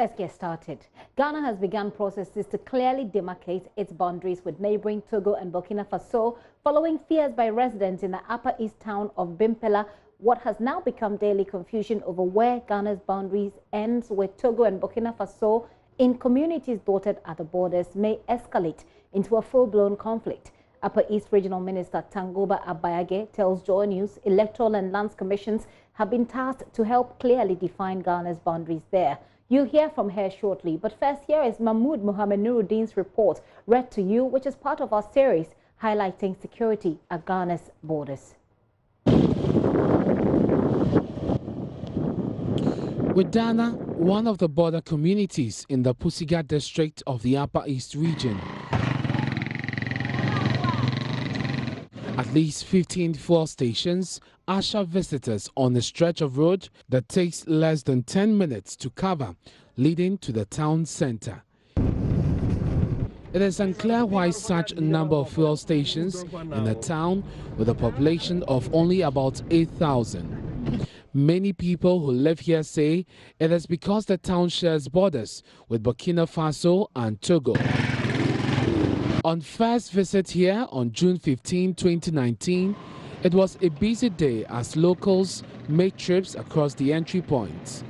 Let's get started. Ghana has begun processes to clearly demarcate its boundaries with neighboring Togo and Burkina Faso following fears by residents in the Upper East town of Bimpella. What has now become daily confusion over where Ghana's boundaries ends with Togo and Burkina Faso in communities dotted at the borders may escalate into a full-blown conflict. Upper East Regional Minister Tangoba Abayage tells JoyNews electoral and lands commissions have been tasked to help clearly define Ghana's boundaries there. You'll hear from her shortly, but first here is Mahmoud Mohamed Nuruddin's report read to you, which is part of our series highlighting security at Ghana's borders. Wedana, one of the border communities in the Pusiga district of the Upper East region. At least 15 fuel stations usher visitors on a stretch of road that takes less than 10 minutes to cover, leading to the town center. It is unclear why such a number of fuel stations in a town with a population of only about 8,000. Many people who live here say it is because the town shares borders with Burkina Faso and Togo. On first visit here on June 15, 2019, it was a busy day as locals made trips across the entry points.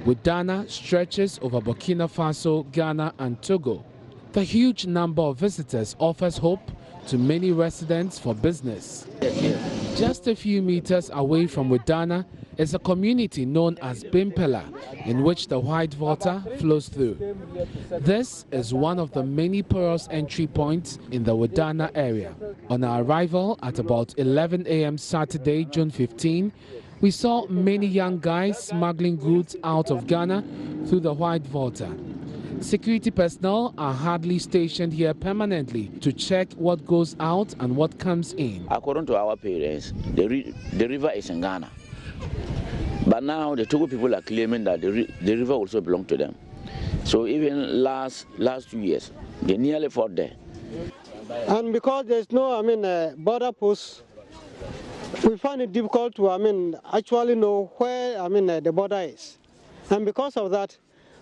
Wedana stretches over Burkina Faso, Ghana and Togo. The huge number of visitors offers hope to many residents for business. Just a few meters away from Wedana is a community known as Bimpella, in which the white water flows through. This is one of the many porous entry points in the Wedana area. On our arrival at about 11 a.m. Saturday, June 15, we saw many young guys smuggling goods out of Ghana through the white water. Security personnel are hardly stationed here permanently to check what goes out and what comes in. According to our parents, the river is in Ghana. But now the Togo people are claiming that the river also belongs to them. So even last 2 years, they nearly fought there. And because there's no, border posts, we find it difficult to, actually know where, the border is. And because of that,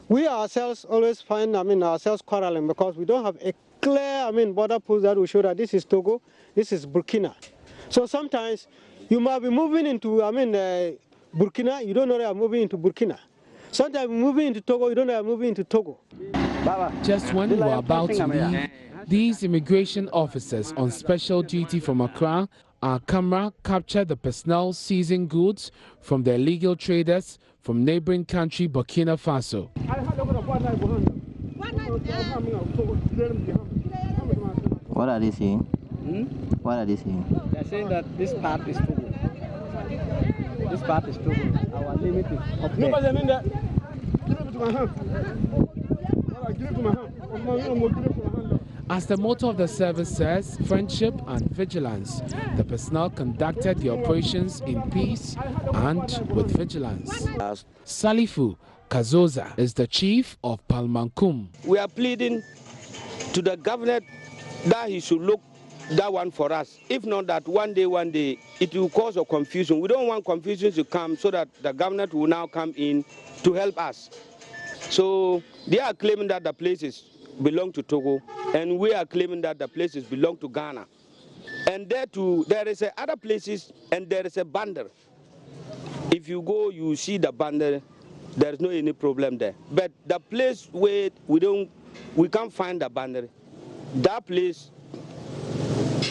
we ourselves always find, ourselves quarreling because we don't have a clear, border post that will show that this is Togo, this is Burkina. So sometimes you might be moving into, Burkina, you don't know that you're moving into Burkina. Sometimes moving into Togo, you don't know you're moving into Togo. Just when we were about to leave, these immigration officers on special duty from Accra, our camera captured the personnel seizing goods from the illegal traders from neighboring country Burkina Faso. What are they saying? What are they saying? They're saying that this part is Togo. This part is Togo. Our limit is up there. As the motto of the service says, friendship and vigilance, the personnel conducted the operations in peace and with vigilance. Salifu Kazoza is the chief of Palmankum. We are pleading to the governor that he should look that one for us. If not that one day, it will cause a confusion. We don't want confusion to come so that the government will now come in to help us. So they are claiming that the places belong to Togo, and we are claiming that the places belong to Ghana. And there too, there is other places, and there is a boundary. If you go, you see the boundary. There is no any problem there. But the place where we can't find the boundary, that place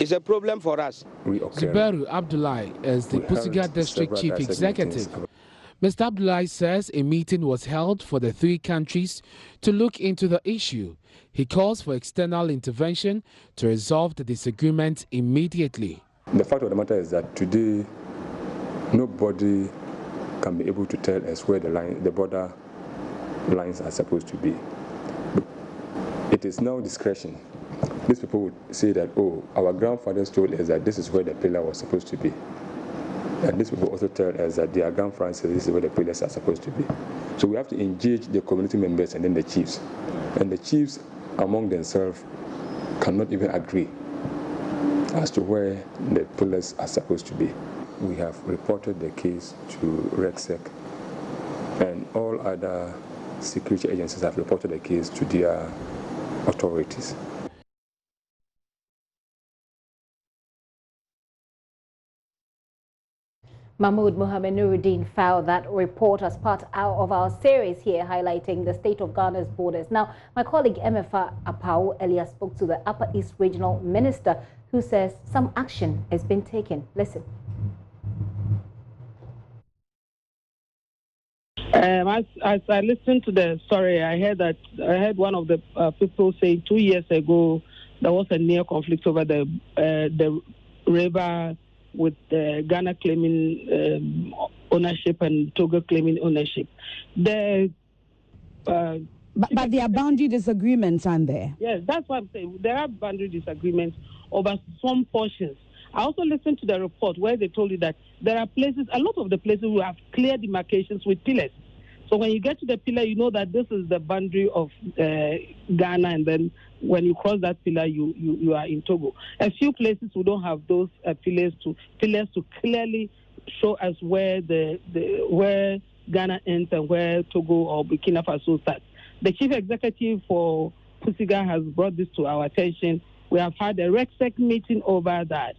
is a problem for us. Zuberu Abdullahi is the Pusiga District Chief Executive. Mr. Abdullahi says a meeting was held for the three countries to look into the issue. He calls for external intervention to resolve the disagreement immediately. The fact of the matter is that today, nobody can be able to tell us where the border lines are supposed to be. It is now discretion. These people would say that, oh, our grandfathers told us that this is where the pillar was supposed to be. And these people also tell us that their grandfathers say this is where the pillars are supposed to be. So we have to engage the community members and then the chiefs. And the chiefs among themselves cannot even agree as to where the pillars are supposed to be. We have reported the case to RECSEC and all other security agencies have reported the case to their authorities. Mahmoud Mohamed Nuruddin filed that report as part of our series here highlighting the state of Ghana's borders. Now, my colleague Emefa Apau earlier spoke to the Upper East Regional Minister who says some action has been taken. Listen. As I listened to the story, I heard one of the people say 2 years ago there was a near conflict over the river, with Ghana claiming ownership and Togo claiming ownership. But there are boundary disagreements, aren't there? Yes, that's what I'm saying. There are boundary disagreements over some portions. I also listened to the report where they told you that there are places, a lot of the places who have clear demarcations with pillars. So when you get to the pillar, you know that this is the boundary of Ghana, and then when you cross that pillar, you are in Togo. A few places we don't have those pillars to clearly show us where where Ghana ends and where Togo or Burkina Faso starts. The chief executive for Pusiga has brought this to our attention. We have had a RECSEC meeting over that.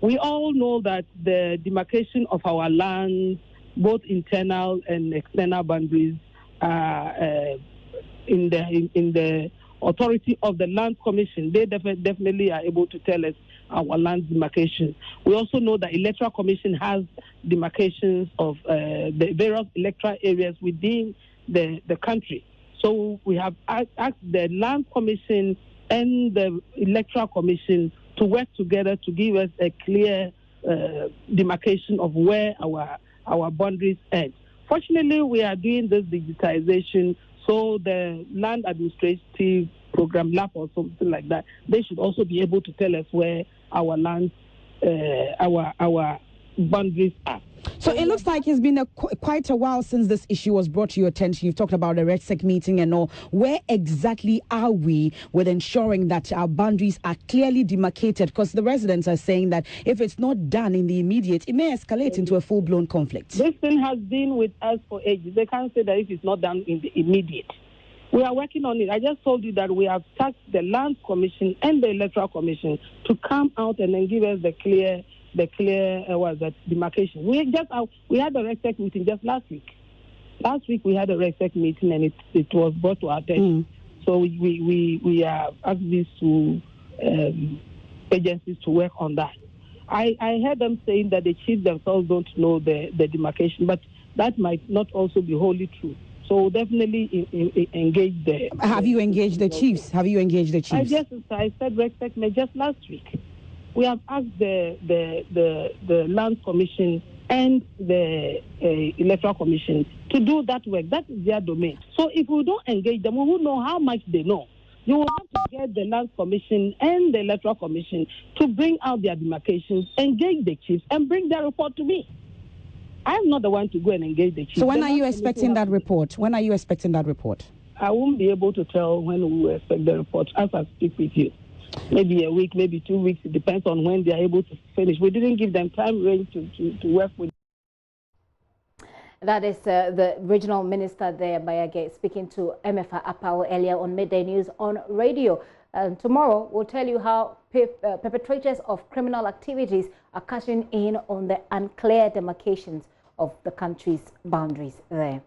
We all know that the demarcation of our lands, both internal and external boundaries, in the authority of the Land Commission. They definitely are able to tell us our land demarcation. We also know that Electoral Commission has demarcations of the various electoral areas within the country. So we have asked the Land Commission and the Electoral Commission to work together to give us a clear demarcation of where our boundaries end. Fortunately, we are doing this digitization, so the Land Administrative Program Lab or something like that, they should also be able to tell us where our lands, our boundaries are. So it looks like it's been quite a while since this issue was brought to your attention. You've talked about the RECSEC meeting and all. Where exactly are we with ensuring that our boundaries are clearly demarcated? Because the residents are saying that if it's not done in the immediate, it may escalate into a full-blown conflict. This thing has been with us for ages. They can't say that if it's not done in the immediate. We are working on it. I just told you that we have tasked the Land Commission and the Electoral Commission to come out and then give us the clear demarcation. We had a RECSEC meeting just last week. Last week we had a RECSEC meeting and it was brought to our attention. So we are asked these two agencies to work on that. I heard them saying that the chiefs themselves don't know the demarcation, but that might not also be wholly true. So definitely engage the. Have you engaged the chiefs? Have you engaged the chiefs? I said RECSEC just last week. We have asked the Land Commission and the Electoral Commission to do that work. That is their domain. So if we don't engage them, we will know how much they know. You will have to get the Land Commission and the Electoral Commission to bring out their demarcations, engage the chiefs, and bring their report to me. I'm not the one to go and engage the chiefs. So when are you expecting that report? When are you expecting that report? I won't be able to tell when we will expect the report as I speak with you. Maybe a week, maybe 2 weeks. It depends on when they are able to finish. We didn't give them time range to work with. That is the regional minister there, Bayage, speaking to Emefa Apau earlier on Midday News on radio. Tomorrow, we'll tell you how perpetrators of criminal activities are cashing in on the unclear demarcations of the country's boundaries there.